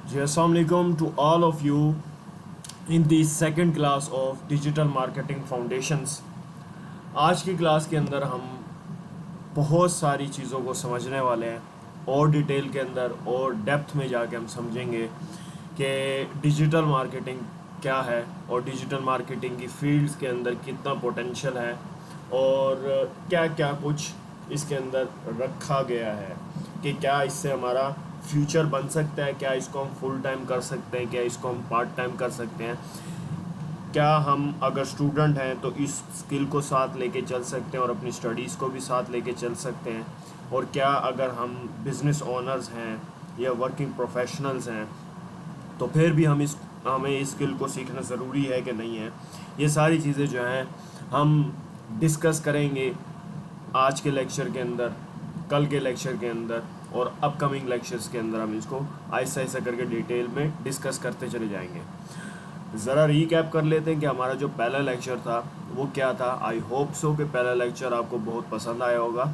जी अस्सलाम वालेकुम to all of you in the second class of digital marketing foundations. आज की क्लास के अंदर हम बहुत सारी चीज़ों को समझने वाले हैं और डिटेल के अंदर और डेप्थ में जाके हम समझेंगे कि डिजिटल मार्केटिंग क्या है और डिजिटल मार्केटिंग की फील्ड्स के अंदर कितना पोटेंशियल है और क्या क्या कुछ इसके अंदर रखा गया है कि क्या इससे हमारा फ्यूचर बन सकता है, क्या इसको हम फुल टाइम कर सकते हैं, क्या इसको हम पार्ट टाइम कर सकते हैं, क्या हम अगर स्टूडेंट हैं तो इस स्किल को साथ लेके चल सकते हैं और अपनी स्टडीज़ को भी साथ लेके चल सकते हैं, और क्या अगर हम बिज़नेस ओनर्स हैं या वर्किंग प्रोफेशनल्स हैं तो फिर भी हमें इस स्किल को सीखना ज़रूरी है कि नहीं है। ये सारी चीज़ें जो हैं हम डिस्कस करेंगे आज के लेक्चर के अंदर, कल के लेक्चर के अंदर और अपकमिंग लेक्चर्स के अंदर। हम इसको आहिस्ता आहिस्ता करके डिटेल में डिस्कस करते चले जाएंगे। ज़रा रीकैप कर लेते हैं कि हमारा जो पहला लेक्चर था वो क्या था। आई होप सो कि पहला लेक्चर आपको बहुत पसंद आया होगा।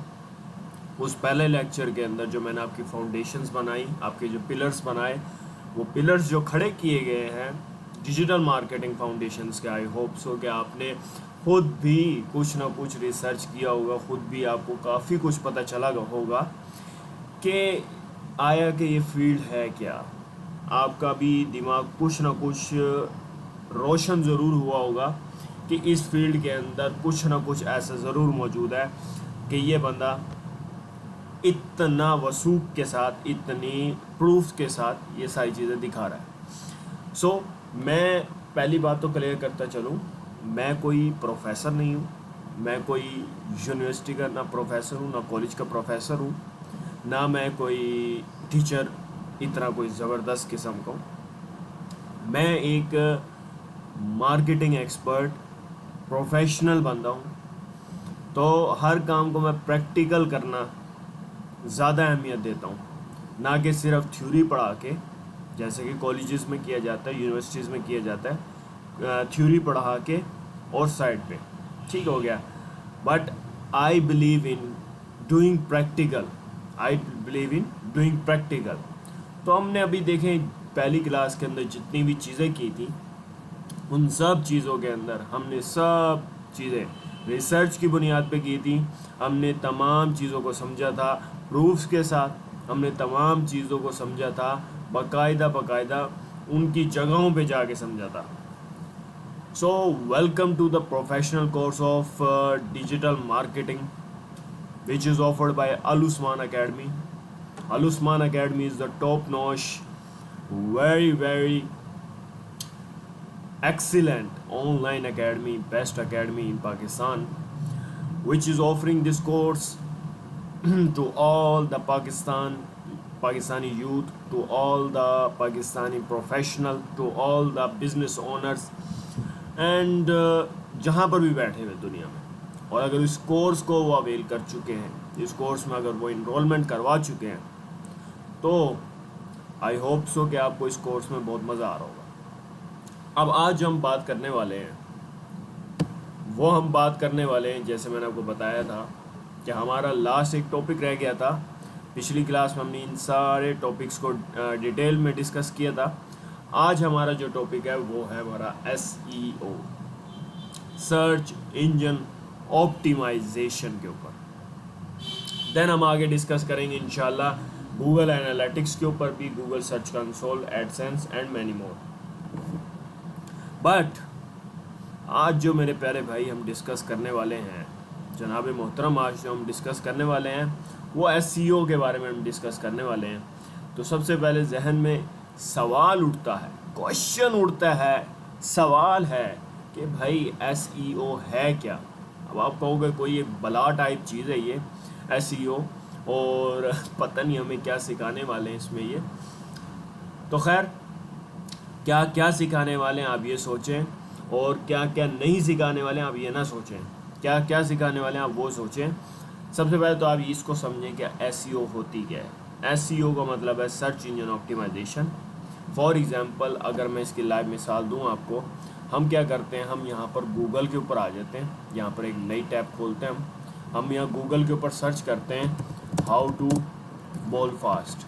उस पहले लेक्चर के अंदर जो मैंने आपकी फाउंडेशंस बनाई, आपके जो पिलर्स बनाए, वो पिलर्स जो खड़े किए गए हैं डिजिटल मार्केटिंग फाउंडेशंस के, आई होप सो कि आपने खुद भी कुछ ना कुछ रिसर्च किया होगा, खुद भी आपको काफ़ी कुछ पता चला होगा कि आया कि ये फील्ड है क्या। आपका भी दिमाग कुछ ना कुछ रोशन ज़रूर हुआ होगा कि इस फील्ड के अंदर कुछ ना कुछ ऐसा ज़रूर मौजूद है कि ये बंदा इतना वसूख के साथ, इतनी प्रूफ के साथ ये सारी चीज़ें दिखा रहा है। सो मैं पहली बात तो क्लियर करता चलूँ, मैं कोई प्रोफेसर नहीं हूँ, मैं कोई यूनिवर्सिटी का ना प्रोफेसर हूँ, ना कॉलेज का प्रोफेसर हूँ, ना मैं कोई टीचर इतना कोई ज़बरदस्त किस्म का हूँ। मैं एक मार्केटिंग एक्सपर्ट प्रोफेशनल बंदा हूँ, तो हर काम को मैं प्रैक्टिकल करना ज़्यादा अहमियत देता हूँ, ना कि सिर्फ थ्योरी पढ़ा के, जैसे कि कॉलेजेस में किया जाता है, यूनिवर्सिटीज़ में किया जाता है, थ्योरी पढ़ा के और साइड पे ठीक हो गया। But I believe in doing practical, I believe in doing practical. तो हमने अभी देखें पहली क्लास के अंदर जितनी भी चीज़ें की थी, उन सब चीज़ों के अंदर हमने सब चीज़ें रिसर्च की बुनियाद पे की थी। हमने तमाम चीज़ों को समझा था प्रूफ्स के साथ, हमने तमाम चीज़ों को समझा था बाकायदा उनकी जगहों पे जाके समझा था। So welcome to the professional course of digital marketing which is offered by Al Usman Academy. Al Usman Academy is the top-notch, very excellent online academy, best academy in Pakistan, which is offering this course to all the Pakistani youth, to all the Pakistani professional, to all the business owners and जहाँ पर भी बैठे हुए दुनिया में, और अगर इस कोर्स को वो अवेल कर चुके हैं, इस कोर्स में अगर वो इनरोलमेंट करवा चुके हैं, तो आई होप सो कि आपको इस कोर्स में बहुत मज़ा आ रहा होगा। अब आज जो हम बात करने वाले हैं वो हम बात करने वाले हैं, जैसे मैंने आपको बताया था कि हमारा लास्ट एक टॉपिक रह गया था। पिछली क्लास में हमने इन सारे टॉपिक्स को डिटेल में डिस्कस किया था। आज हमारा जो टॉपिक है वो है हमारा SEO, सर्च इंजन ऑप्टिमाइजेशन के ऊपर। देन हम आगे डिस्कस करेंगे इंशाल्लाह गूगल एनालिटिक्स के ऊपर भी, Google search console, AdSense and many more. But आज जो मेरे प्यारे भाई हम डिस्कस करने वाले हैं, जनाब मोहतरम, आज जो हम डिस्कस करने वाले हैं वो SEO के बारे में हम डिस्कस करने वाले हैं। तो सबसे पहले जहन में सवाल उठता है, क्वेश्चन उठता है, सवाल है कि भाई SEO है क्या। अब आप कहोगे कोई एक बला टाइप चीज़ है ये SEO, और पता नहीं हमें क्या सिखाने वाले हैं इसमें ये। तो खैर क्या क्या सिखाने वाले हैं आप ये सोचें, और क्या क्या नहीं सिखाने वाले हैं आप ये ना सोचें। क्या क्या सिखाने वाले हैं आप वो सोचें। सबसे पहले तो आप इसको समझें कि SEO होती क्या है। SEO का मतलब है search engine optimisation. For example अगर मैं इसकी लाइव मिसाल दूं आपको, हम क्या करते हैं, हम यहाँ पर गूगल के ऊपर आ जाते हैं, यहाँ पर एक नई टैब खोलते हैं, हम यहाँ गूगल के ऊपर सर्च करते हैं हाउ टू बॉल फास्ट।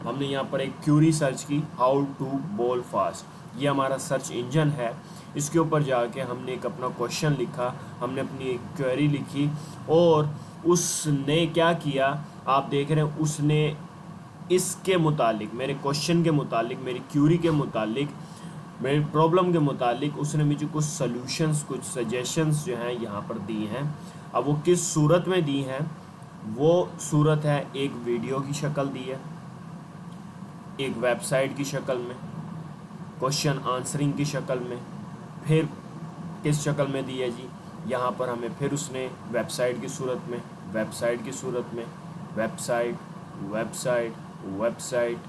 हमने यहाँ पर एक क्यूरी सर्च की, हाउ टू बोल फास्ट, ये हमारा सर्च इंजन है। इसके ऊपर जाके हमने एक अपना क्वेश्चन लिखा, हमने अपनी एक क्वेरी लिखी, और उसने क्या किया आप देख रहे हैं, उसने इसके मुतालिक, मेरे क्वेश्चन के मुतालिक, मेरी क्यूरी के मुतालिक, मेरी प्रॉब्लम के मुतालिक उसने मुझे कुछ सॉल्यूशंस, कुछ सजेशंस जो हैं यहाँ पर दी हैं। अब वो किस सूरत में दी हैं, वो सूरत है एक वीडियो की शक्ल दी है, एक वेबसाइट की शक्ल में, क्वेश्चन आंसरिंग की शक्ल में, फिर किस शक्ल में दी है जी, यहाँ पर हमें फिर उसने वेबसाइट की सूरत में, वेबसाइट की सूरत में, वेबसाइट, वेबसाइट, वेबसाइट,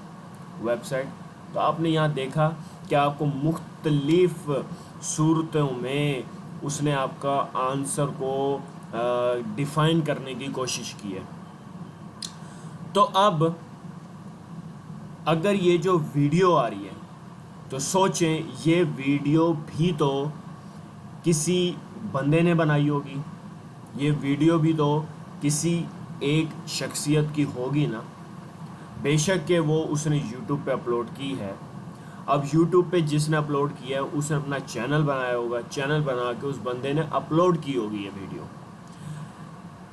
वेबसाइट। तो आपने यहाँ देखा कि आपको मुख्तलिफ सूरतों में उसने आपका आंसर को डिफ़ाइन करने की कोशिश की है। तो अब अगर ये जो वीडियो आ रही है, तो सोचें ये वीडियो भी तो किसी बंदे ने बनाई होगी, ये वीडियो भी तो किसी एक शख्सियत की होगी ना। बेशक के वो उसने यूट्यूब पे अपलोड की है। अब यूट्यूब पे जिसने अपलोड किया है उसने अपना चैनल बनाया होगा, चैनल बना के उस बंदे ने अपलोड की होगी ये वीडियो।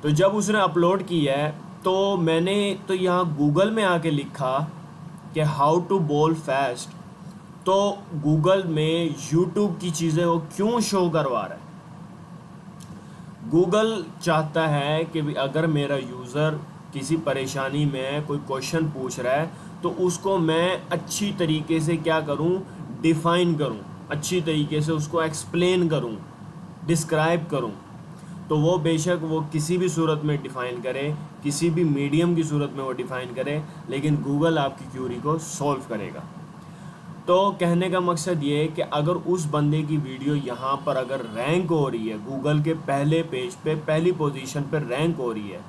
तो जब उसने अपलोड की है तो मैंने तो यहाँ गूगल में आके लिखा कि हाउ टू बोल फास्ट, तो गूगल में यूट्यूब की चीज़ें वो क्यों शो करवा रहा है। गूगल चाहता है कि अगर मेरा यूज़र किसी परेशानी में कोई क्वेश्चन पूछ रहा है तो उसको मैं अच्छी तरीके से क्या करूं, डिफ़ाइन करूं, अच्छी तरीके से उसको एक्सप्लेन करूं, डिस्क्राइब करूं। तो वो बेशक वो किसी भी सूरत में डिफ़ाइन करे, किसी भी मीडियम की सूरत में वो डिफ़ाइन करे, लेकिन गूगल आपकी क्यूरी को सॉल्व करेगा। तो कहने का मकसद ये है कि अगर उस बंदे की वीडियो यहाँ पर अगर रैंक हो रही है, गूगल के पहले पेज पे पहली पोजीशन पर रैंक हो रही है,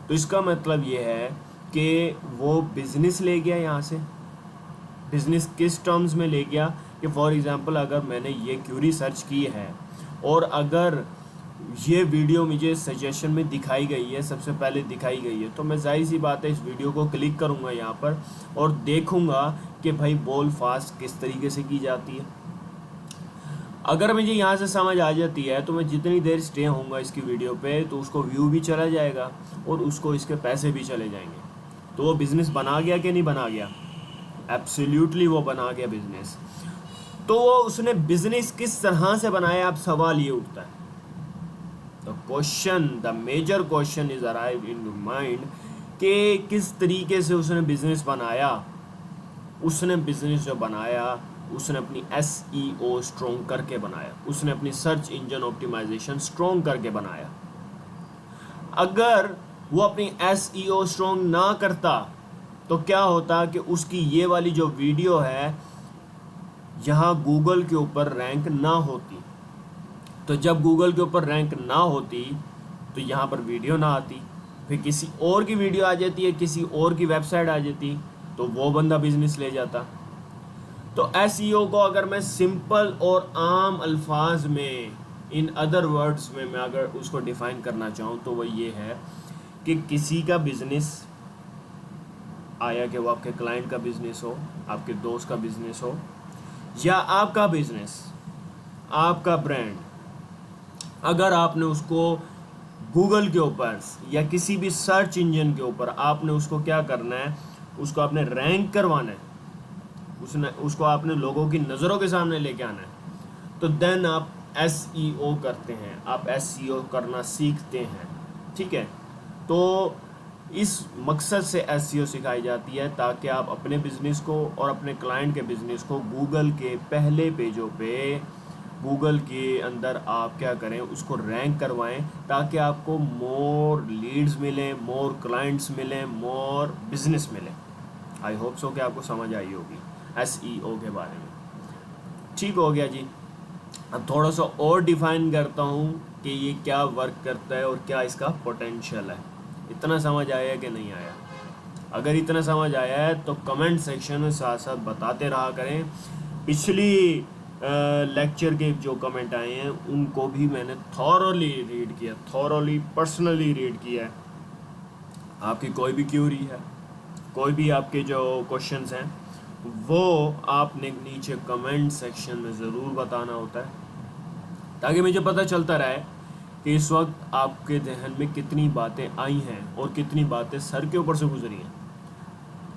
तो इसका मतलब ये है कि वो बिज़नेस ले गया यहाँ से। बिज़नेस किस टर्म्स में ले गया कि फॉर एग्ज़ाम्पल अगर मैंने ये क्यूरी सर्च की है और अगर ये वीडियो मुझे सजेशन में दिखाई गई है, सबसे पहले दिखाई गई है, तो मैं जाहिर सी बात है इस वीडियो को क्लिक करूँगा यहाँ पर और देखूँगा कि भाई बोल फास्ट किस तरीके से की जाती है। अगर मुझे यहाँ से समझ आ जाती है तो मैं जितनी देर स्टे होऊंगा इसकी वीडियो पे तो उसको व्यू भी चला जाएगा और उसको इसके पैसे भी चले जाएंगे। तो वो बिज़नेस बना गया कि नहीं बना गया? एब्सोल्युटली वो बना गया बिज़नेस। तो वो उसने बिज़नेस किस तरह से बनाया, अब सवाल ये उठता है। The major question is arrive in your mind कि किस तरीके से उसने बिज़नेस बनाया। उसने बिज़नेस जो बनाया उसने अपनी SEO स्ट्रॉन्ग करके बनाया, उसने अपनी सर्च इंजन ऑप्टिमाइजेशन स्ट्रॉन्ग करके बनाया। अगर वो अपनी SEO स्ट्रॉन्ग ना करता तो क्या होता कि उसकी ये वाली जो वीडियो है यहाँ गूगल के ऊपर रैंक ना होती। तो जब गूगल के ऊपर रैंक ना होती तो यहाँ पर वीडियो ना आती, फिर किसी और की वीडियो आ जाती है, किसी और की वेबसाइट आ जाती, तो वो बंदा बिजनेस ले जाता। तो SEO को अगर मैं सिंपल और आम अल्फाज में, इन अदर वर्ड्स में मैं अगर उसको डिफ़ाइन करना चाहूँ तो वो ये है कि किसी का बिज़नेस आया, कि वो आपके क्लाइंट का बिज़नेस हो, आपके दोस्त का बिज़नेस हो, या आपका बिज़नेस, आपका ब्रांड, अगर आपने उसको गूगल के ऊपर या किसी भी सर्च इंजन के ऊपर आपने उसको क्या करना है, उसको आपने रैंक करवाना है, उसको आपने लोगों की नज़रों के सामने लेके आना है, तो देन आप SEO करते हैं, आप SEO करना सीखते हैं। ठीक है, तो इस मकसद से SEO सिखाई जाती है ताकि आप अपने बिज़नेस को और अपने क्लाइंट के बिज़नेस को गूगल के पहले पेजों पे, गूगल के अंदर आप क्या करें, उसको रैंक करवाएं ताकि आपको मोर लीड्स मिलें, मोर क्लाइंट्स मिलें, मोर बिजनेस मिले। आई होप सो कि आपको समझ आई होगी SEO के बारे में। ठीक हो गया जी। अब थोड़ा सा और डिफ़ाइन करता हूँ कि ये क्या वर्क करता है और क्या इसका पोटेंशियल है। इतना समझ आया कि नहीं आया? अगर इतना समझ आया है तो कमेंट सेक्शन में साथ साथ बताते रहा करें। पिछली लेक्चर के जो कमेंट आए हैं उनको भी मैंने थॉरोली रीड किया, थॉरोली पर्सनली रीड किया है। आपकी कोई भी क्यूरी है, कोई भी आपके जो क्वेश्चंस हैं वो आपने नीचे कमेंट सेक्शन में ज़रूर बताना होता है, ताकि मुझे पता चलता रहे कि इस वक्त आपके जहन में कितनी बातें आई हैं और कितनी बातें सर के ऊपर से गुजरी हैं।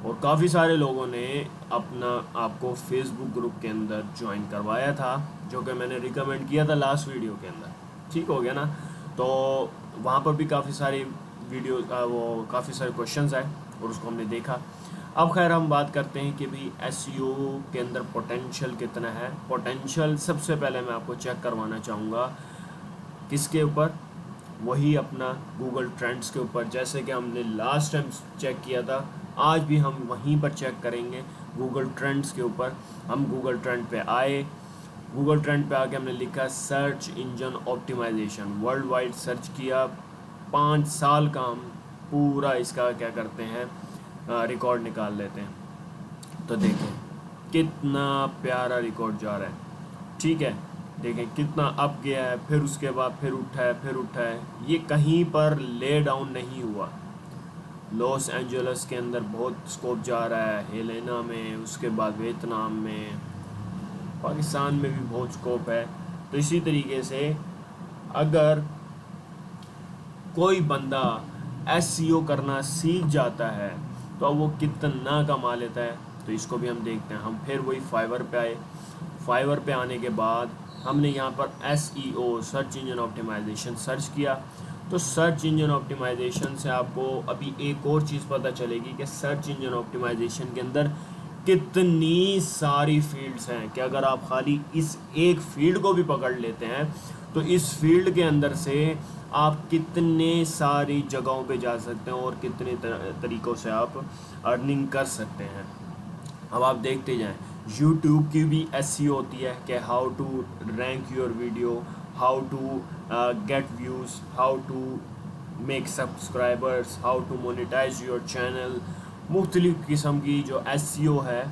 और काफ़ी सारे लोगों ने अपना आपको फेसबुक ग्रुप के अंदर ज्वाइन करवाया था, जो कि मैंने रिकमेंड किया था लास्ट वीडियो के अंदर। ठीक हो गया ना? तो वहाँ पर भी काफ़ी सारी वो काफ़ी सारे क्वेश्चंस आए और उसको हमने देखा। अब खैर हम बात करते हैं कि भाई एसईओ के अंदर पोटेंशियल कितना है। पोटेंशियल सबसे पहले मैं आपको चेक करवाना चाहूँगा किसके ऊपर, वही अपना गूगल ट्रेंड्स के ऊपर। जैसे कि हमने लास्ट टाइम चेक किया था, आज भी हम वहीं पर चेक करेंगे गूगल ट्रेंड्स के ऊपर। हम गूगल ट्रेंड पे आए, गूगल ट्रेंड पे आके हमने लिखा search engine optimisation, world wide search किया। 5 साल का हम पूरा इसका क्या करते हैं, रिकॉर्ड निकाल लेते हैं। तो देखें कितना प्यारा रिकॉर्ड जा रहा है। ठीक है, देखें कितना अप गया है, फिर उसके बाद फिर उठा है, फिर उठा है। ये कहीं पर ले डाउन नहीं हुआ। लॉस एंजल्स के अंदर बहुत स्कोप जा रहा है, हेलेना में, उसके बाद वियतनाम में, पाकिस्तान में भी बहुत स्कोप है। तो इसी तरीके से अगर कोई बंदा एसईओ करना सीख जाता है तो वो कितना कमा लेता है, तो इसको भी हम देखते हैं। हम फिर वही फाइवर पे आए। फाइवर पे आने के बाद हमने यहाँ पर SEO, search engine optimisation search किया। तो सर्च इंजन ऑप्टिमाइजेशन से आपको अभी एक और चीज़ पता चलेगी कि सर्च इंजन ऑप्टिमाइजेशन के अंदर कितनी सारी फील्ड्स हैं कि अगर आप खाली इस एक फील्ड को भी पकड़ लेते हैं तो इस फील्ड के अंदर से आप कितने सारी जगहों पे जा सकते हैं और कितने तरीक़ों से आप अर्निंग कर सकते हैं। अब आप देखते जाएं, यूट्यूब की भी एसईओ होती है कि how to rank your video, how to get views, how to make subscribers, how to monetise your channel. मुख्तलिफ़ किस्म की जो एसईओ है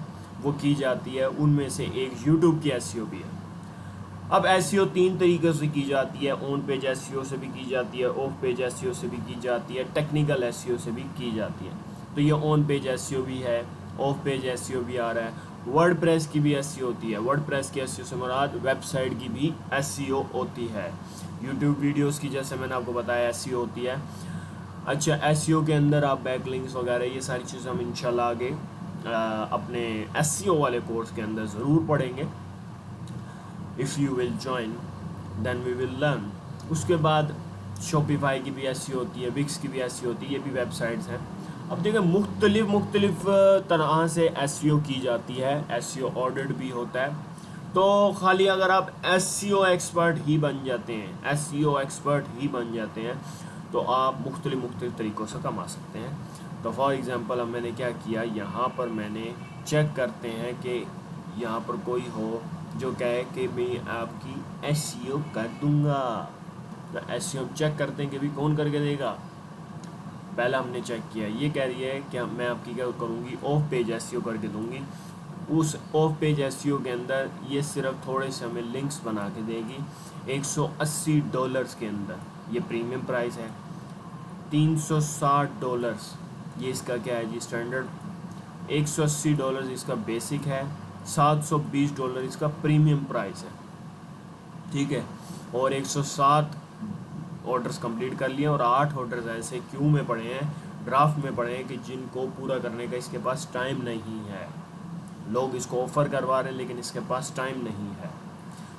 वो की जाती है, उनमें से एक यूट्यूब की एसईओ भी है। अब एसईओ 3 तरीक़े से की जाती है, ऑन पेज एसईओ से भी की जाती है, ऑफ पेज एसईओ से भी की जाती है, टेक्निकल एसईओ से भी की जाती है। तो ये ऑन पेज एसईओ भी है, ऑफ पेज एसईओ भी आ रहा है। वर्डप्रेस की भी एसईओ होती है। वर्डप्रेस की एसईओ से मुराद वेबसाइट की भी एसईओ होती है। यूट्यूब वीडियोस की जैसे मैंने आपको बताया एसईओ होती है। अच्छा, एसईओ के अंदर आप बैकलिंक्स वगैरह ये सारी चीज़ें हम इंशाल्लाह आगे अपने एसईओ वाले कोर्स के अंदर ज़रूर पढ़ेंगे। If you will join then we will learn. उसके बाद शॉपिफाई की भी एसईओ होती है, विक्स की भी एसईओ होती है, ये भी वेबसाइट्स हैं। अब देखें मुख्तलिफ तरह से एसईओ की जाती है, एसईओ ऑडिट भी होता है। तो खाली अगर आप एसईओ एक्सपर्ट ही बन जाते हैं, एसईओ एक्सपर्ट ही बन जाते हैं, तो आप मुख्तलिफ तरीक़ों से कमा सकते हैं। तो फॉर एग्ज़ाम्पल अब मैंने क्या किया, यहाँ पर मैंने चेक करते हैं कि यहाँ पर कोई हो जो कहे कि मैं आपकी एसईओ कर दूँगा। तो एसईओ चेक करते हैं कि भी कौन करके देगा। पहला हमने चेक किया, ये कह रही है कि मैं आपकी क्या करूँगी, ऑफ पेज एसईओ करके दूँगी। उस ऑफ पेज एसईओ के अंदर ये सिर्फ थोड़े से हमें लिंक्स बना के देगी। $180 के अंदर ये प्रीमियम प्राइस है। $360 ये इसका क्या है जी, स्टैंडर्ड। $180 इसका बेसिक है। $720 इसका प्रीमियम प्राइस है। ठीक है, और 107 ऑर्डर्स कंप्लीट कर लिए और 8 ऑर्डर्स ऐसे क्यू में पड़े हैं, ड्राफ्ट में पड़े हैं कि जिनको पूरा करने का इसके पास टाइम नहीं है। लोग इसको ऑफ़र करवा रहे हैं लेकिन इसके पास टाइम नहीं है।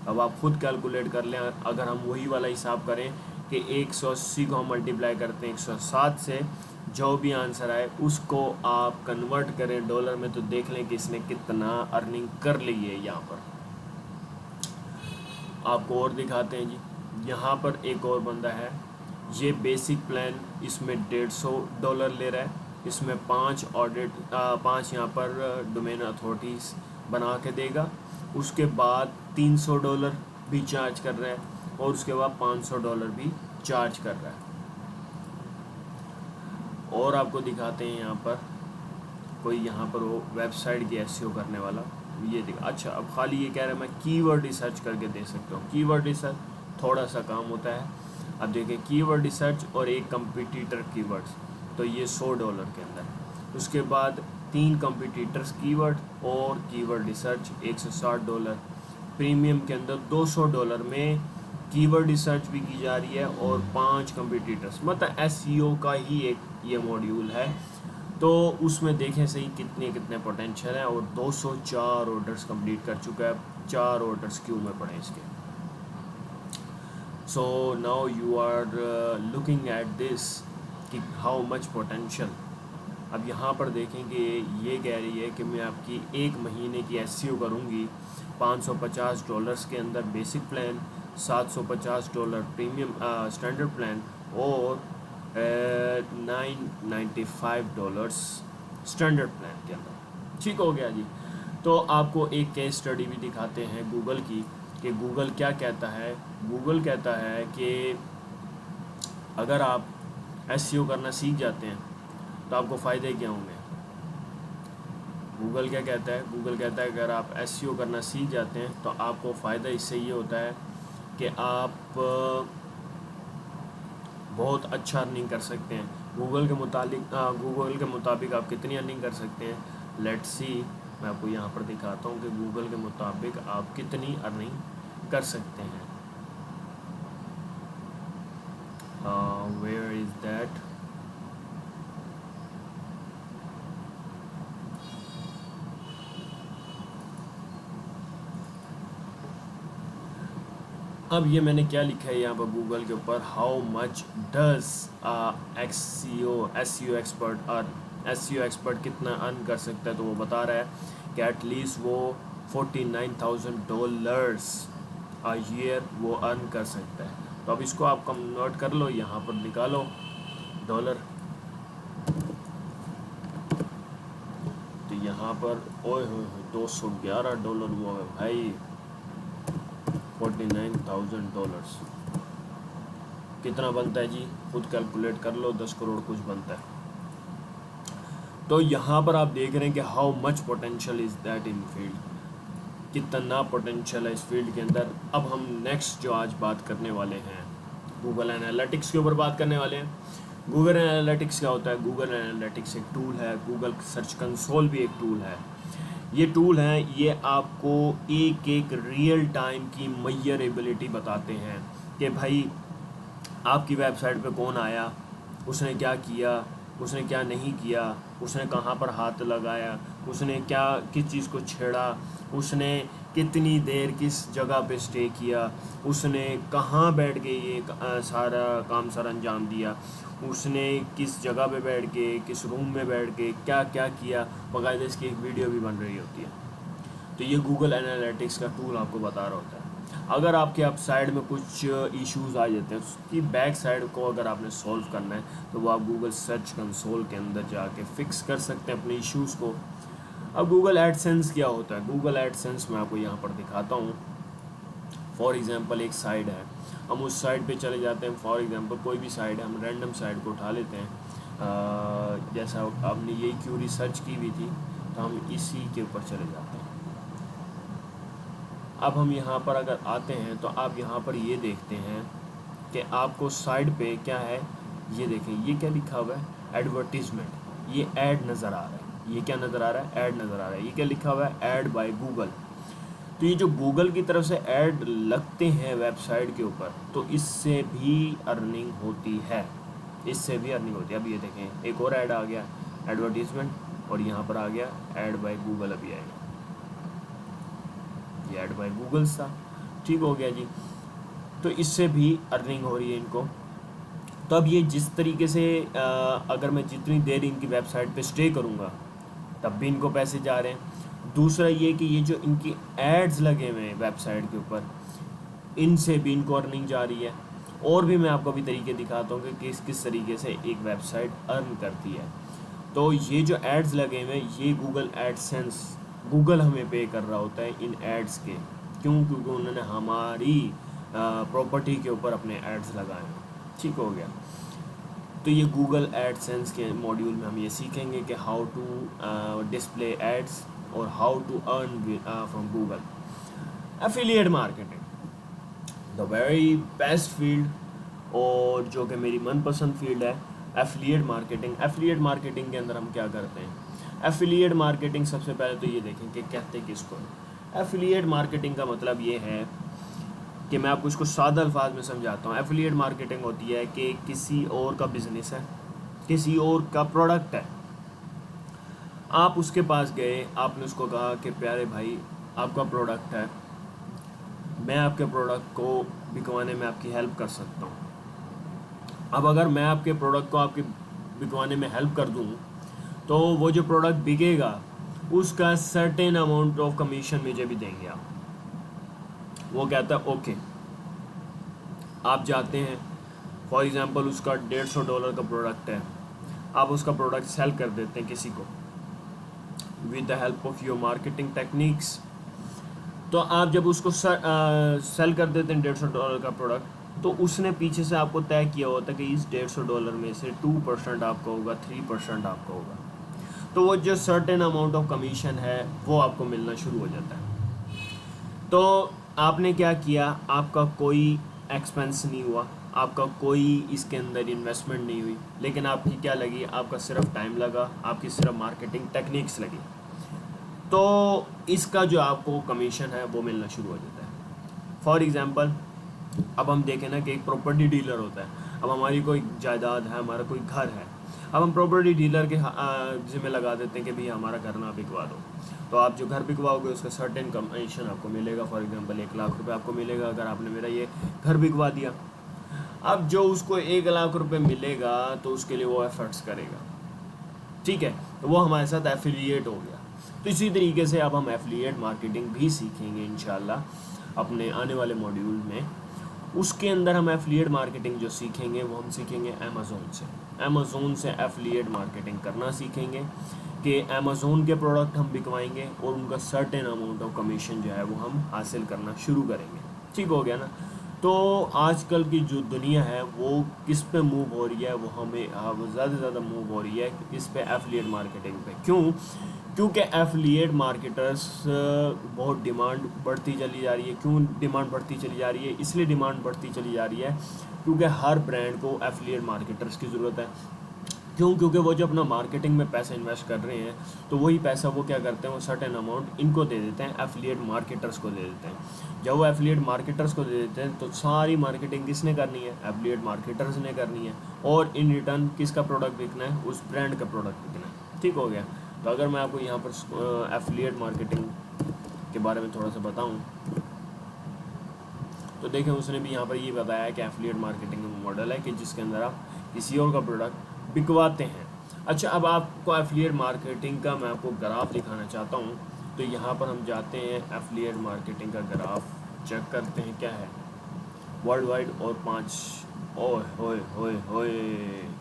अब आप खुद कैलकुलेट कर लें, अगर हम वही वाला हिसाब करें कि 180 को हम मल्टीप्लाई करते हैं 107 से, जो भी आंसर आए उसको आप कन्वर्ट करें डॉलर में, तो देख लें कि इसने कितना अर्निंग कर ली है। यहाँ पर आपको और दिखाते हैं जी, यहाँ पर एक और बंदा है, ये बेसिक प्लान इसमें $150 ले रहा है। इसमें 5 ऑडिट 5 यहाँ पर डोमेन अथॉरिटीज़ बना के देगा। उसके बाद $300 भी चार्ज कर रहा है और उसके बाद $500 भी चार्ज कर रहा है। और आपको दिखाते हैं यहाँ पर कोई, यहाँ पर वो वेबसाइट की एसईओ करने वाला, ये दिखा। अच्छा, अब खाली ये कह रहा है मैं कीवर्ड रिसर्च करके दे सकता हूँ। कीवर्ड रिसर्च थोड़ा सा काम होता है। अब देखिए कीवर्ड रिसर्च और एक कंपटीटर कीवर्ड्स, तो ये $100 के अंदर। उसके बाद 3 कंपिटिटर्स कीवर्ड और कीवर्ड रिसर्च $160। प्रीमियम के अंदर $200 में कीवर्ड रिसर्च भी की जा रही है और 5 कंपिटिटर्स, मतलब एसईओ का ही एक ये मॉड्यूल है। तो उसमें देखें सही कितने कितने पोटेंशियल हैं, और 204 ऑर्डर्स कंप्लीट कर चुका है, 4 ऑर्डर्स क्यू में पड़े इसके। So now you are looking at this कि हाउ मच पोटेंशियल। अब यहाँ पर देखेंगे ये कह रही है कि मैं आपकी 1 महीने की एसईओ करूँगी $550 के अंदर basic plan, $750 premium standard plan और $995 स्टैंडर्ड प्लान के अंदर। ठीक हो गया जी। तो आपको एक केस स्टडी भी दिखाते हैं गूगल की कि गूगल क्या कहता है। गूगल कहता है कि अगर आप एसईओ करना सीख जाते हैं तो आपको फ़ायदे क्या होंगे। गूगल क्या कहता है? गूगल कहता है अगर आप एसईओ करना सीख जाते हैं तो आपको फ़ायदा इससे ये होता है कि आप बहुत अच्छा अर्निंग कर सकते हैं। गूगल के मुताबिक आप कितनी अर्निंग कर सकते हैं, लेट्स सी। मैं आपको यहाँ पर दिखाता हूँ कि गूगल के मुताबिक आप कितनी अर्निंग कर सकते हैं। Where is that? अब ये मैंने क्या लिखा है यहाँ पर गूगल के ऊपर, how much does SEO expert earn. SEO expert कितना अर्न कर सकता है, तो वो बता रहा है कि एटलीस्ट वो $49,000 अ ईयर वो अर्न कर सकता है। तो अब इसको आप कन्वर्ट कर लो, यहाँ पर निकालो डॉलर। तो यहाँ पर ओए हो $211 हुआ है भाई। $49,000 कितना बनता है जी, खुद कैलकुलेट कर लो, 10 करोड़ कुछ बनता है। तो यहाँ पर आप देख रहे हैं कि how much potential is that in field, कितना पोटेंशियल है इस फील्ड के अंदर। अब हम नेक्स्ट जो आज बात करने वाले हैं गूगल एनालिटिक्स के ऊपर बात करने वाले हैं। गूगल एनालिटिक्स क्या होता है? गूगल एनालिटिक्स एक टूल है, गूगल सर्च कंसोल भी एक टूल है। ये टूल हैं, ये आपको एक एक रियल टाइम की मेजरेबिलिटी बताते हैं कि भाई आपकी वेबसाइट पे कौन आया, उसने क्या किया, उसने क्या नहीं किया, उसने कहाँ पर हाथ लगाया, उसने क्या किस चीज़ को छेड़ा, उसने कितनी देर किस जगह पे स्टे किया, उसने कहाँ बैठ के ये सारा काम सर अंजाम दिया, उसने किस जगह पे बैठ के, किस रूम में बैठ के क्या क्या किया, बाकायदा इसकी एक वीडियो भी बन रही होती है। तो ये गूगल एनालिटिक्स का टूल आपको बता रहा होता है। अगर आपके आप साइड में कुछ इश्यूज आ जाते हैं, उसकी बैक साइड को अगर आपने सॉल्व करना है तो वो आप गूगल सर्च कंसोल के अंदर जाके फिक्स कर सकते हैं अपने इश्यूज़ को। अब गूगल एडसेंस क्या होता है? गूगल एडसेंस मैं आपको यहाँ पर दिखाता हूँ। फॉर एग्जांपल एक साइड है, हम उस साइड पे चले जाते हैं। फॉर एग्जांपल कोई भी साइड है, हम रैंडम साइड को उठा लेते हैं। जैसा आपने यही क्यूरी सर्च की हुई थी तो हम इसी के ऊपर चले जाते हैं। अब हम यहाँ पर अगर आते हैं तो आप यहाँ पर ये देखते हैं कि आपको साइड पे क्या है, ये देखें, ये क्या लिखा हुआ है? एडवर्टीजमेंट। ये ऐड नज़र आ रहा है। ये क्या नज़र आ रहा है? ऐड नज़र आ रहा है। ये क्या लिखा हुआ है? Add by Google. तो ये जो गूगल की तरफ से ऐड लगते हैं वेबसाइट के ऊपर, तो इससे भी अर्निंग होती है, इससे भी अर्निंग होती है। अब ये देखें एक और ऐड आ गया, एडवर्टीजमेंट, और यहाँ पर आ गया ऐड बाय गूगल। अभी आएगा ये ऐड बाय गूगल था। ठीक हो गया जी। तो इससे भी अर्निंग हो रही है इनको। तो अब ये जिस तरीके से अगर मैं जितनी देर इनकी वेबसाइट पे स्टे करूँगा तब भी इनको पैसे जा रहे हैं। दूसरा ये कि ये जो इनकी एड्स लगे हुए हैं वेबसाइट के ऊपर, इनसे भी इनको अर्निंग जा रही है। और भी मैं आपको अभी तरीके दिखाता हूँ कि किस किस तरीके से एक वेबसाइट अर्न करती है। तो ये जो एड्स लगे हुए हैं, ये गूगल एडसेंस, गूगल हमें पे कर रहा होता है इन एड्स के। क्यों? क्योंकि उन्होंने हमारी प्रॉपर्टी के ऊपर अपने एड्स लगाए हैं। ठीक हो गया। तो ये गूगल एडसेंस के मॉड्यूल में हम ये सीखेंगे कि हाउ टू डिस्प्ले एड्स और how to earn from Google. Affiliate marketing, the very best field, और जो कि मेरी मनपसंद फील्ड है। एफिलिएट मार्केटिंग के अंदर हम क्या करते हैं? एफिलिएट मार्केटिंग सबसे पहले तो ये देखें कि कहते किसको है। एफिलिएट मार्केटिंग का मतलब ये है कि मैं आपको इसको सादा अल्फाज में समझाता हूँ। एफिलिएट मार्केटिंग होती है कि किसी और का बिजनेस है, किसी और का प्रोडक्ट है, आप उसके पास गए, आपने उसको कहा कि प्यारे भाई आपका प्रोडक्ट है, मैं आपके प्रोडक्ट को बिकवाने में आपकी हेल्प कर सकता हूँ। अब अगर मैं आपके प्रोडक्ट को आपके बिकवाने में हेल्प कर दूँ तो वो जो प्रोडक्ट बिकेगा उसका सर्टेन अमाउंट ऑफ कमीशन मुझे भी देंगे आप। वो कहता है ओके। आप जाते हैं, फॉर एग्ज़ाम्पल उसका $150 का प्रोडक्ट है, आप उसका प्रोडक्ट सेल कर देते हैं किसी को with the help of your marketing techniques. तो आप जब उसको सेल कर देते हैं $150 का प्रोडक्ट, तो उसने पीछे से आपको तय किया होता है कि इस $150 में से 2% आपका होगा, 3% आपका होगा। तो वो जो सर्टेन अमाउंट ऑफ कमीशन है वो आपको मिलना शुरू हो जाता है। तो आपने क्या किया, आपका कोई एक्सपेंस नहीं हुआ, आपका कोई इसके अंदर इन्वेस्टमेंट नहीं हुई, लेकिन आपकी क्या लगी, आपका सिर्फ टाइम लगा, आपकी सिर्फ मार्केटिंग टेक्निक्स लगी। तो इसका जो आपको कमीशन है वो मिलना शुरू हो जाता है। फॉर एग्ज़ाम्पल अब हम देखें ना कि एक प्रॉपर्टी डीलर होता है। अब हमारी कोई जायदाद है, हमारा कोई घर है, अब हम प्रॉपर्टी डीलर के ज़िम्मे लगा देते हैं कि भैया हमारा घर ना बिकवा दो। तो आप जो घर बिकवाओगे उसका सर्टेन कमीशन आपको मिलेगा। फॉर एग्जांपल 1,00,000 रुपये आपको मिलेगा अगर आपने मेरा ये घर बिकवा दिया। अब जो उसको 1,00,000 रुपये मिलेगा तो उसके लिए वो एफर्ट्स करेगा, ठीक है, तो वो हमारे साथ एफिलिएट हो गया। तो इसी तरीके से अब हम एफिलिएट मार्केटिंग भी सीखेंगे इंशाल्लाह अपने आने वाले मॉड्यूल में। उसके अंदर हम एफिलिएट मार्केटिंग जो सीखेंगे वो हम सीखेंगे अमेज़ोन से एफिलिएट मार्केटिंग करना सीखेंगे कि अमेज़ोन के प्रोडक्ट हम बिकवाएंगे और उनका सर्टेन अमाउंट ऑफ कमीशन जो है वो हम हासिल करना शुरू करेंगे। ठीक हो गया ना? तो आजकल की जो दुनिया है वो किस पे मूव हो रही है, वो हमें ज़्यादा से ज़्यादा मूव हो रही है इस पे, एफिलिएट मार्केटिंग पे। क्यों? क्योंकि एफिलिएट मार्केटर्स बहुत डिमांड बढ़ती चली जा रही है। क्यों डिमांड बढ़ती चली जा रही है? इसलिए डिमांड बढ़ती चली जा रही है क्योंकि हर ब्रांड को एफिलिएट मार्केटर्स की ज़रूरत है। क्यों? क्योंकि वो जो अपना मार्केटिंग में पैसा इन्वेस्ट कर रहे हैं तो वही पैसा वो क्या करते हैं, वो सर्टेन अमाउंट इनको दे देते हैं, एफिलिएट मार्केटर्स को दे देते हैं। जब वो एफिलिएट मार्केटर्स को दे देते हैं तो सारी मार्केटिंग किसने करनी है? एफिलिएट मार्केटर्स ने करनी है। और इन रिटर्न किसका प्रोडक्ट बिकना है? उस ब्रांड का प्रोडक्ट बिकना है। ठीक हो गया? तो अगर मैं आपको यहाँ पर एफिलिएट मार्केटिंग के बारे में थोड़ा सा बताऊँ तो देखें, उसने भी यहाँ पर ये बताया कि एफिलिएट मार्केटिंग का मॉडल है कि जिसके अंदर आप किसी और का प्रोडक्ट बिकवाते हैं। अच्छा, अब आपको एफिलिएट मार्केटिंग का मैं आपको ग्राफ दिखाना चाहता हूँ। तो यहाँ पर हम जाते हैं, एफिलिएट मार्केटिंग का ग्राफ चेक करते हैं क्या है वर्ल्ड वाइड। और 5 ओए होए होए होए,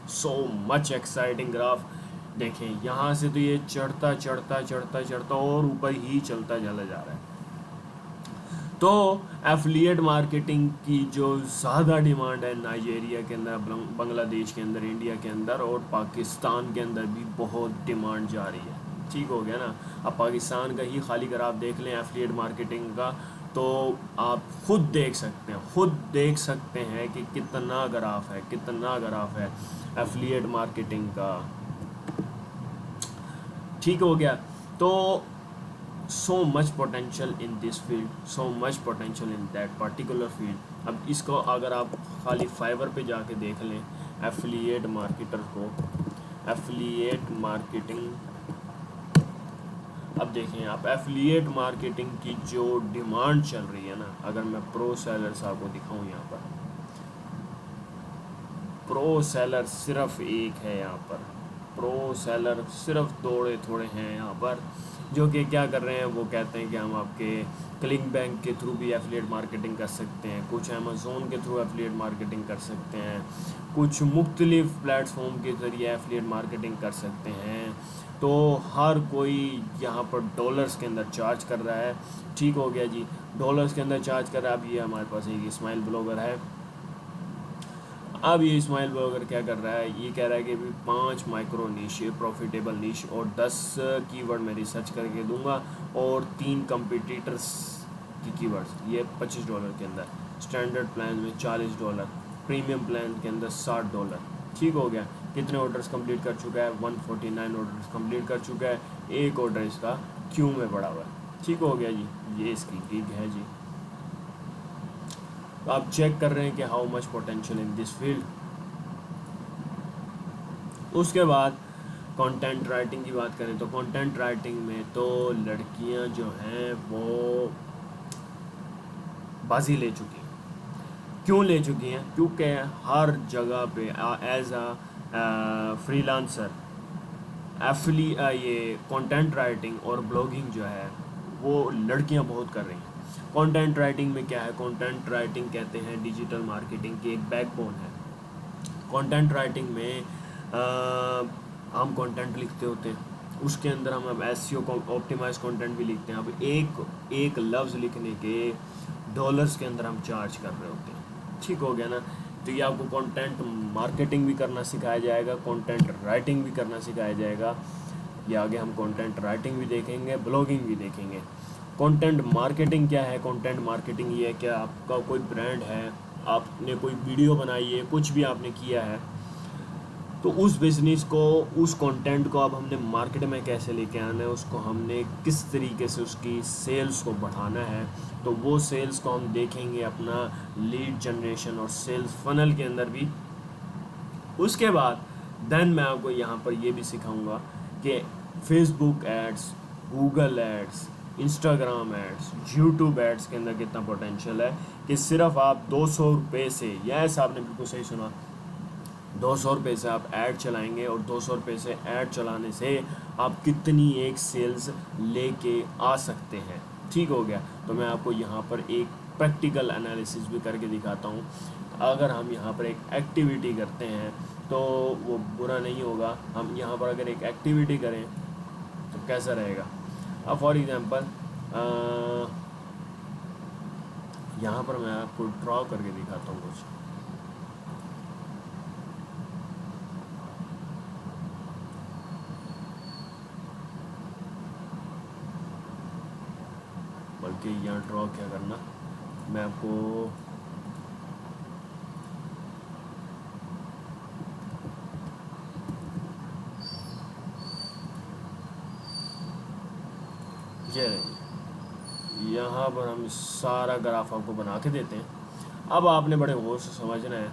सो मच एक्साइटिंग ग्राफ। देखें यहाँ से तो ये चढ़ता चढ़ता चढ़ता चढ़ता और ऊपर ही चलता चला जा रहा है। तो एफिलिएट मार्केटिंग की जो ज़्यादा डिमांड है नाइजीरिया के अंदर, बांग्लादेश के अंदर, इंडिया के अंदर और पाकिस्तान के अंदर भी बहुत डिमांड जा रही है। ठीक हो गया ना? अब पाकिस्तान का ही खाली अगर आप देख लें एफिलिएट मार्केटिंग का तो आप खुद देख सकते हैं कि कितना ग्राफ है एफिलिएट मार्केटिंग का। ठीक हो गया? तो so much potential in this field, so much potential in that particular field। अब इसको अगर आप खाली फाइवर पे जाके देख लें एफिलिएट मार्केटर को, एफिलिएट मार्केटिंग, अब देखें आप एफिलिएट मार्केटिंग की जो डिमांड चल रही है ना, अगर मैं प्रो सेलर्स आपको दिखाऊं, यहाँ पर प्रो सेलर सिर्फ एक है, यहाँ पर प्रो सेलर सिर्फ थोड़े हैं यहाँ पर, जो कि क्या कर रहे हैं, वो कहते हैं कि हम आपके क्लिक बैंक के थ्रू भी एफिलिएट मार्केटिंग कर सकते हैं, कुछ अमेज़ोन के थ्रू एफिलिएट मार्केटिंग कर सकते हैं, कुछ मुख्तलिफ प्लेटफॉर्म के ज़रिए एफिलिएट मार्केटिंग कर सकते हैं। तो हर कोई यहाँ पर डॉलर्स के अंदर चार्ज कर रहा है। ठीक हो गया जी? डॉलर्स के अंदर चार्ज कर रहा है। अब ये हमारे पास एक इस्माइल ब्लॉगर है। अब ये इस्माइल ब्लॉगर क्या कर रहा है, ये कह रहा है कि भी 5 माइक्रो नीश, प्रॉफिटेबल नीश और 10 कीवर्ड मैं रिसर्च करके दूंगा और 3 कंपिटिटर्स की कीवर्ड्स, ये $25 के अंदर, स्टैंडर्ड प्लान में $40, प्रीमियम प्लान के अंदर $60। ठीक हो गया। कितने ऑर्डर्स कंप्लीट कर चुका है, 149 ऑर्डर्स कंप्लीट कर चुका है, एक ऑर्डर इसका क्यू में पड़ा हुआ है। ठीक हो गया जी, ये इसकी गिग है जी। तो आप चेक कर रहे हैं कि how much potential in this field. उसके बाद कंटेंट राइटिंग की बात करें तो कंटेंट राइटिंग में तो लड़कियां जो हैं वो बाजी ले चुकी हैं। क्यों ले चुकी हैं? क्योंकि हर जगह पे एज अ फ्रीलांसर ये कंटेंट राइटिंग और ब्लॉगिंग जो है वो लड़कियां बहुत कर रही हैं। कंटेंट राइटिंग में क्या है, कंटेंट राइटिंग कहते हैं डिजिटल मार्केटिंग की एक बैकबोन है। कंटेंट राइटिंग में हम कंटेंट लिखते होते हैं, उसके अंदर हम अब एसईओ को ऑप्टिमाइज कंटेंट भी लिखते हैं। अब एक एक लफ्ज़ लिखने के डॉलर्स के अंदर हम चार्ज कर रहे होते हैं। ठीक हो गया ना। तो ये आपको कंटेंट मार्केटिंग भी करना सिखाया जाएगा, कंटेंट राइटिंग भी करना सिखाया जाएगा। ये आगे हम कंटेंट राइटिंग भी देखेंगे, ब्लॉगिंग भी देखेंगे। कंटेंट मार्केटिंग क्या है? कंटेंट मार्केटिंग ये है कि आपका कोई ब्रांड है, आपने कोई वीडियो बनाई है, कुछ भी आपने किया है, तो उस बिज़नेस को, उस कंटेंट को अब हमने मार्केट में कैसे लेके आना है, उसको हमने किस तरीके से उसकी सेल्स को बढ़ाना है। तो वो सेल्स को हम देखेंगे अपना लीड जनरेशन और सेल्स फनल के अंदर भी। उसके बाद देन मैं आपको यहाँ पर ये भी सिखाऊंगा कि Facebook ads, Google ads, Instagram ads, YouTube ads के अंदर कितना पोटेंशियल है कि सिर्फ आप 200 रुपये से, यस आपने बिल्कुल सही सुना, 200 रुपये से आप ऐड चलाएंगे और 200 रुपये से ऐड चलाने से आप कितनी एक सेल्स लेके आ सकते हैं। ठीक हो गया। तो मैं आपको यहाँ पर एक प्रैक्टिकल एनालिसिस भी करके दिखाता हूँ। अगर हम यहाँ पर एक एक्टिविटी करते हैं तो वो बुरा नहीं होगा। हम यहाँ पर अगर एक एक्टिविटी करें तो कैसा रहेगा? अब फॉर एग्ज़ाम्पल यहाँ पर मैं आपको ड्रॉ करके दिखाता हूँ कुछ। बल्कि यहाँ ड्रॉ क्या करना, मैं आपको ये रही, यहाँ पर हम सारा ग्राफ आपको बना के देते हैं। अब आपने बड़े गौर से समझना है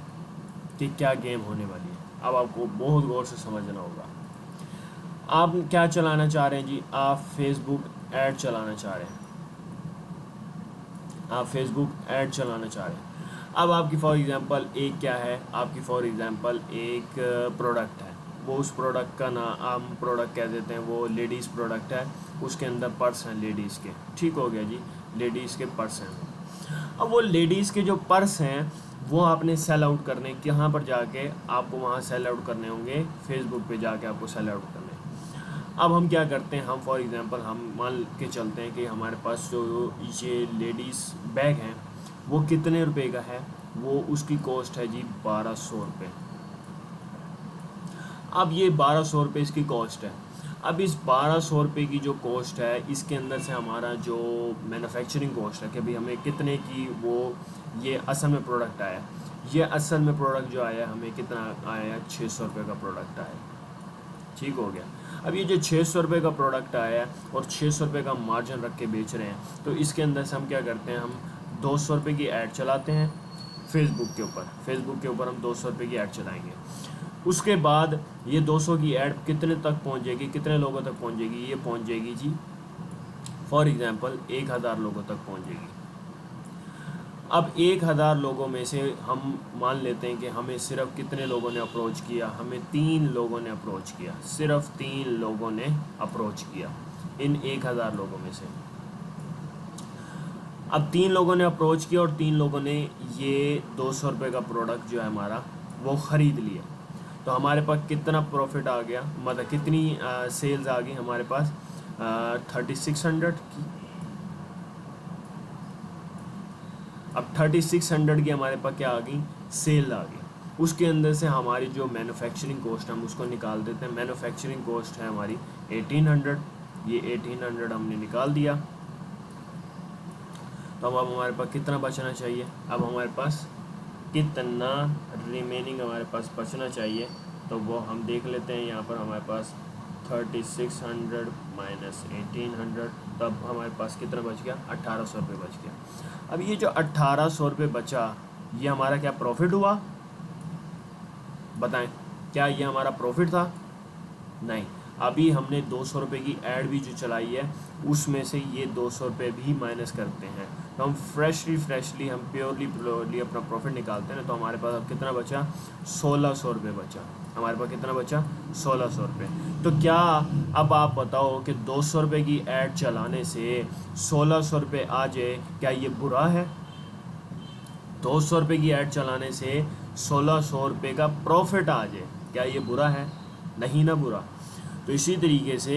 कि क्या गेम होने वाली है। अब आपको बहुत गौर से समझना होगा। आप क्या चलाना चाह रहे हैं जी? आप फेसबुक ऐड चलाना चाह रहे हैं। आप फेसबुक ऐड चलाना चाह रहे हैं। अब आपकी फॉर एग्ज़ाम्पल एक क्या है, आपकी फॉर एग्ज़ाम्पल एक प्रोडक्ट है। वो उस प्रोडक्ट का नाम हम प्रोडक्ट कह देते हैं, वो लेडीज़ प्रोडक्ट है। उसके अंदर पर्स हैं लेडीज़ के। ठीक हो गया जी, लेडीज़ के पर्स हैं। अब वो लेडीज़ के जो पर्स हैं वो आपने सेल आउट करने, कहाँ पर जाके आपको वहाँ सेल आउट करने होंगे, फेसबुक पे जाके आपको सेल आउट करने। अब हम क्या करते हैं, हम फॉर एग्ज़ाम्पल हम मान के चलते हैं कि हमारे पास जो ये लेडीज़ बैग हैं वो कितने रुपए का है? वो उसकी कॉस्ट है जी 1200 रुपये। अब ये 1200 रुपये इसकी कॉस्ट है। अब इस 1200 रुपये की जो कॉस्ट है, इसके अंदर से हमारा जो मैन्युफैक्चरिंग कॉस्ट है कि भाई हमें कितने की वो ये असल में प्रोडक्ट आया, ये असल में प्रोडक्ट जो आया हमें कितना आया? 600 रुपये का प्रोडक्ट आया। ठीक हो गया। अब ये जो 600 रुपये का प्रोडक्ट आया है और 600 रुपये का मार्जिन रख के बेच रहे हैं, तो इसके अंदर से हम क्या करते हैं, हम 200 रुपये की ऐड चलाते हैं फेसबुक के ऊपर। फेसबुक के ऊपर हम 200 रुपये की ऐड चलाएंगे। उसके बाद ये 200 की ऐड कितने तक पहुंचेगी, कितने लोगों तक पहुंचेगी? ये पहुंच जाएगी जी फॉर एग्ज़ाम्पल 1000 लोगों तक पहुंचेगी। अब 1000 लोगों में से हम मान लेते हैं कि हमें सिर्फ कितने लोगों ने अप्रोच किया? हमें 3 लोगों ने अप्रोच किया, सिर्फ 3 लोगों ने अप्रोच किया इन 1000 लोगों में से। अब 3 लोगों ने अप्रोच किया और 3 लोगों ने ये 200 रुपये का प्रोडक्ट जो है हमारा वो ख़रीद लिया। तो हमारे पास कितना प्रॉफिट आ गया, मतलब कितनी सेल्स आ गई हमारे पास? 3600 की। अब 3600 की हमारे पास क्या आ गई? सेल आ गई। उसके अंदर से हमारी जो मैन्युफैक्चरिंग कॉस्ट है हम उसको निकाल देते हैं। मैन्युफैक्चरिंग कॉस्ट है हमारी 1800। ये 1800 हमने निकाल दिया। तो अब हमारे पास कितना बचना चाहिए? अब हमारे पास कितना रिमेनिंग हमारे पास बचना चाहिए, तो वो हम देख लेते हैं। यहाँ पर हमारे पास 3600 माइनस 1800, तब हमारे पास कितना बच गया, 1800 रुपये बच गया। अब ये जो 1800 रुपये बचा, ये हमारा क्या प्रॉफिट हुआ, बताएं, क्या ये हमारा प्रॉफिट था? नहीं। अभी हमने 200 रुपये की ऐड भी जो चलाई है, उसमें से ये 200 रुपये भी माइनस करते हैं, तो हम फ्रेशली हम प्योरली अपना प्रॉफिट निकालते हैं ना, तो हमारे पास अब कितना बचा, 1600 रुपये बचा। हमारे पास कितना बचा, 1600 रुपये। तो क्या अब आप बताओ कि 200 रुपये की ऐड चलाने से 1600 रुपये आ जाए, क्या ये बुरा है? 200 रुपये की ऐड चलाने से 1600 रुपये का प्रॉफिट आ जाए, क्या ये बुरा है? नहीं ना बुरा। तो इसी तरीके से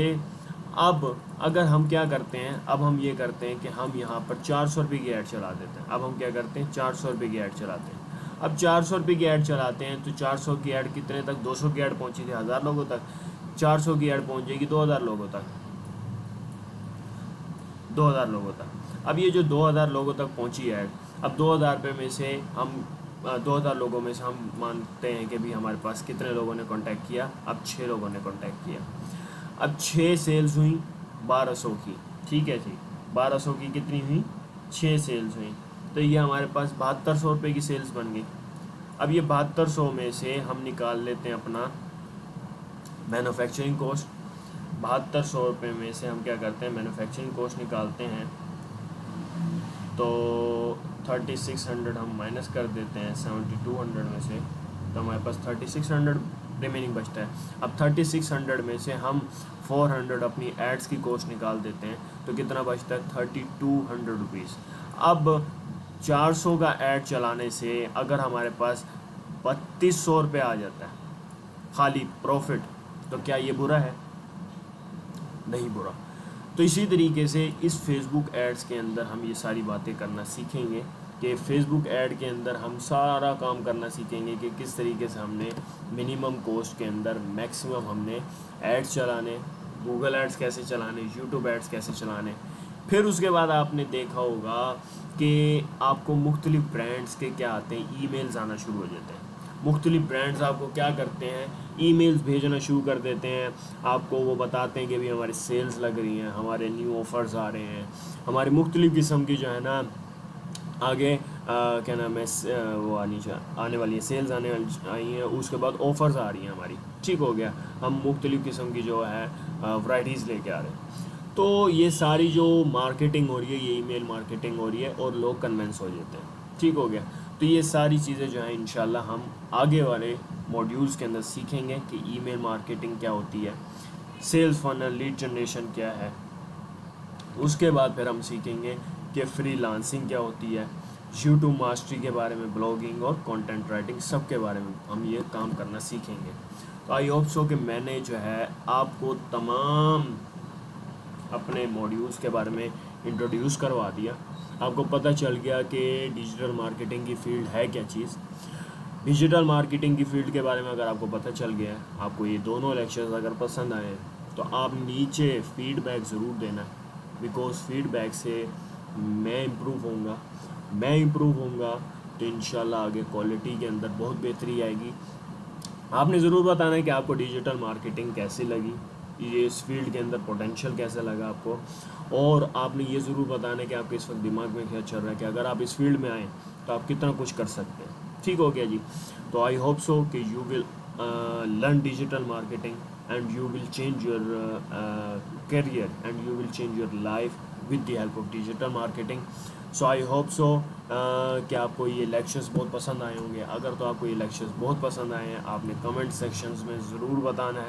अब अगर हम क्या करते हैं, अब हम ये करते हैं कि हम यहाँ पर 400 रुपये की ऐड चला देते हैं। अब हम क्या करते हैं, 400 रुपये की ऐड चलाते हैं। अब 400 रुपये की ऐड चलाते हैं, तो 400 की ऐड कितने तक, 200 की ऐड पहुँची थी 1000 लोगों तक, 400 की ऐड पहुँच जाएगी 2000 लोगों तक, 2000 लोगों तक। अब ये जो 2000 लोगों तक पहुँची ऐड, अब 2000 रुपये में से हम 2000 लोगों में से हम मानते हैं कि भी हमारे पास कितने लोगों ने कांटेक्ट किया, अब 6 लोगों ने कांटेक्ट किया। अब 6 सेल्स हुई 1200 की, ठीक है जी, 1200 की कितनी हुई, 6 सेल्स हुई, तो ये हमारे पास 7200 रुपये की सेल्स बन गई। अब ये 7200 में से हम निकाल लेते हैं अपना मैन्युफैक्चरिंग कॉस्ट। 7200 रुपये में से हम क्या करते हैं, मैन्युफैक्चरिंग कॉस्ट निकालते हैं, तो 3600 हम माइनस कर देते हैं 7200 में से, तो हमारे पास 3600 रिमेनिंग बचता है। अब 3600 में से हम 400 अपनी एड्स की कॉस्ट निकाल देते हैं, तो कितना बचता है, 3200 रुपीज़। अब 400 का ऐड चलाने से अगर हमारे पास 3200 रुपये आ जाता है खाली प्रॉफिट, तो क्या ये बुरा है? नहीं बुरा। तो इसी तरीके से इस फेसबुक एड्स के अंदर हम ये सारी बातें करना सीखेंगे कि फेसबुक ऐड के अंदर हम सारा काम करना सीखेंगे कि किस तरीके से हमने मिनिमम कॉस्ट के अंदर मैक्सिमम हमने एड्स चलाने, गूगल एड्स कैसे चलाने, यूट्यूब एड्स कैसे चलाने। फिर उसके बाद आपने देखा होगा कि आपको मुख्तलिफ ब्रांड्स के क्या आते हैं, ईमेल्स आना शुरू हो जाते हैं। मुख्तलिफ ब्रांड्स आपको क्या करते हैं, ईमेल्स भेजना शुरू कर देते हैं, आपको वो बताते हैं कि भी हमारी सेल्स लग रही हैं, हमारे न्यू ऑफ़र्स आ रहे हैं, हमारी मुख्तलिफ किस्म की जो है ना आगे क्या नाम है वो आने वाली है, सेल्स आने वाली आई हैं, उसके बाद ऑफ़र्स आ रही हैं हमारी, ठीक हो गया, हम मुख्तलिफ किस्म की जो है वैराइटीज़ लेके आ रहे हैं। तो ये सारी जो मार्केटिंग हो रही है, ये ईमेल मार्केटिंग हो रही है और लोग कन्विंस हो जाते हैं, ठीक हो गया। तो ये सारी चीज़ें जो हैं इंशाल्लाह हम आगे वाले मॉड्यूल्स के अंदर सीखेंगे कि ईमेल मार्केटिंग क्या होती है, सेल्स फनल, लीड जनरेशन क्या है। उसके बाद फिर हम सीखेंगे कि फ्रीलांसिंग क्या होती है, यूट्यूब मास्टरी के बारे में, ब्लॉगिंग और कंटेंट राइटिंग सब के बारे में हम ये काम करना सीखेंगे। तो आई होप सो कि मैंने जो है आपको तमाम अपने मॉड्यूल्स के बारे में इंट्रोड्यूस करवा दिया, आपको पता चल गया कि डिजिटल मार्केटिंग की फ़ील्ड है क्या चीज़। डिजिटल मार्केटिंग की फ़ील्ड के बारे में अगर आपको पता चल गया है, आपको ये दोनों लेक्चर्स अगर पसंद आए तो आप नीचे फ़ीडबैक ज़रूर देना, बिकॉज़ फ़ीडबैक से मैं इम्प्रूव होऊंगा तो इंशाल्लाह आगे क्वालिटी के अंदर बहुत बेहतरी आएगी। आपने ज़रूर बताना है कि आपको डिजिटल मार्केटिंग कैसी लगी, ये इस फील्ड के अंदर पोटेंशियल कैसा लगा आपको, और आपने ये ज़रूर बताना है कि आपके इस वक्त दिमाग में क्या चल रहा है कि अगर आप इस फील्ड में आएँ तो आप कितना कुछ कर सकते हैं, ठीक हो गया जी। तो आई होप सो कि you will learn digital marketing and you will change your career and you will change your life with the help of digital marketing. So I hope so कि आपको ये लेक्चर्स बहुत पसंद आए होंगे। अगर तो आपको ये लेक्चर्स बहुत पसंद आए हैं, आपने कमेंट सेक्शंस में ज़रूर बताना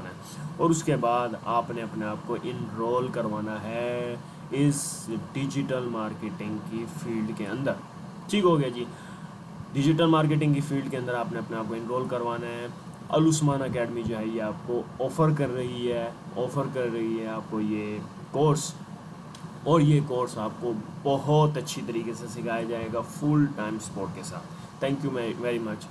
है, और उसके बाद आपने अपने आप को इनरोल करवाना है इस डिजिटल मार्केटिंग की फ़ील्ड के अंदर, ठीक हो गया जी। डिजिटल मार्केटिंग की फ़ील्ड के अंदर आपने अपने आप को इनरोल करवाना है। अल उस्मान अकेडमी जो है ये आपको ऑफ़र कर रही है आपको ये कोर्स, और ये कोर्स आपको बहुत अच्छी तरीके से सिखाया जाएगा फुल टाइम सपोर्ट के साथ। Thank you very much.